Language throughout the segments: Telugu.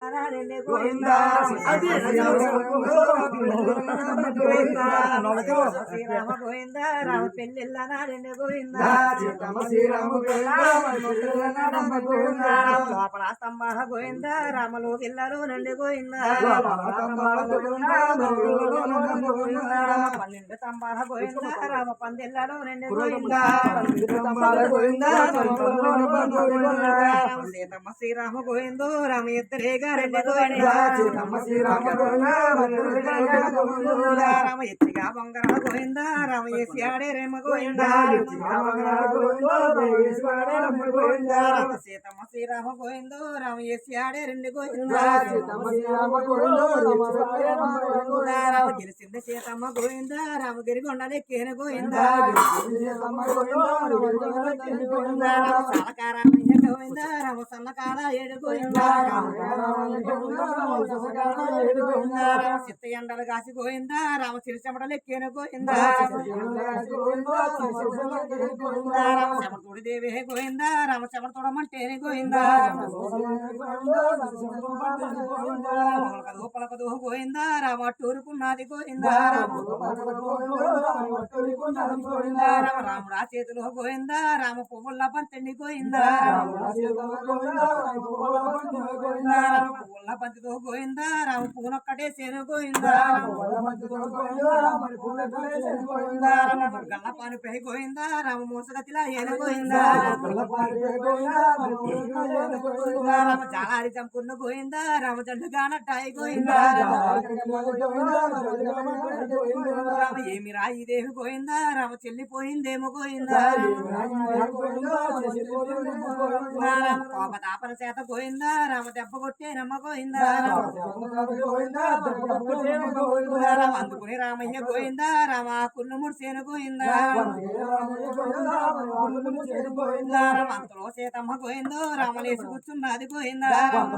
గోవిందా శ్రీరామ గోవింద రామ పెళ్ళిళ్ళ నాడండి గోవింద లోపల స్తంభాల గోవింద రామలు పిల్లలు నండి గోవింద 12 స్తంభాల గోవింద రామ పందిళ్ళలో నండి గోవింద సీతమ్మ శ్రీరామ గోవిందో రామ ఎత్తరేగా రెండు గోవింద రామ ఎత్తిగా బంగార గోవింద రామ ఏసి ఆడే రేమ గోవింద సీతమ్మ శ్రీరామ గోవిందో రామ ఏసి ఆడే రెండు గోవింద రామ గెలిచింది సీతమ్మ గోవింద రామ గిరిగొండలెక్కిన గోవింద సలకారామయ్య గోవింద రామ సన్నకాల ఏడు గోవింద చిత్త ఎండలు కాసి గోవింద రామ చిరుచెమటలెక్కిన గోవింద రామ చెమటతోడి దేవి గోవింద రామ చెమటతోడమంటేనే గోవింద పలకదు గోవింద రామ టూరుకున్నది గోవింద రాముడు ఆ చేతిలో గోవింద రామ పువ్వుల పంతండి గోవింద పువ్వుల పంతితో గోవింద రామ పువ్వునొక్కటే సేను గోవింద గల్ల పానిపై గోవింద రామ మూసగతిలా ఏను గోవింద రామ జాలారి చంపున్న గోవింద రామ జండుగా నట్టాయి గోవింద రామ ఏమి రాయి దేవి గోవింద రామ చెల్లిపోయిందేమో గోవింద రామ కోపతాపన చేత గోవింద రామ దెబ్బ కొట్టేనమ్మ గోవింద రామ అందుకుని రామయ్య గోవింద రామ కుళ్ళు ముడిసేను గోవింద రామ అంతలో సీతమ్మ గోవిందో రామలేసి కూర్చున్నది గోవింద రామ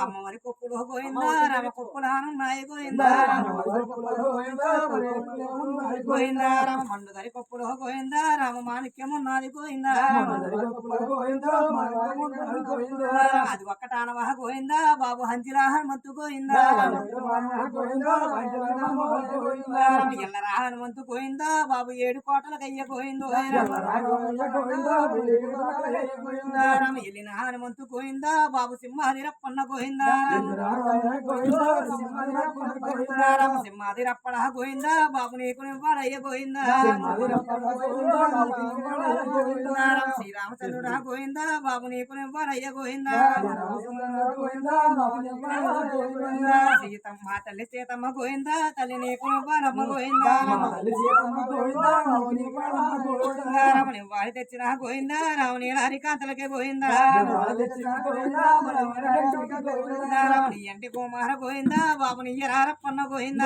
అమ్మవారి కొప్పులో గోవింద రామ కొప్పులానున్నాయి గోవింద గోవింద రామ మండుదరి కొప్పులో గోవింద రామ మాణిక్యం ఉన్నది గోవింద అది ఒక్కటానవా గోవింద బాబు హంచిలా హనుమంతు గోవింద ఎల్లరా హనుమంతు గోవింద బాబు 7 కోటల కయ్య గోవింద రామ ఎల్లిన హనుమంతు గోవింద బాబు సింహాది రప్పన్న గోవింద రామ సింహాది రప్పడ గోవింద బాబు నీకు నివ్వాలయ్య గోవింద రామ శ్రీరామచంద్రుడా గోవింద బాబు నీకు నివ్వాలయ్య గోవింద సీతమ్మ తల్లి సీతమ్మ గోవింద తల్లి నీకు నివ్వాలమ్మ గోవింద రామ నివ్వాలి తెచ్చిన గోవింద రామ నీల హరికాంతలకే గోవింద రామ నీ అంటి కుమార గోవింద బాబు నీ ఎరారప్పన్న గోవింద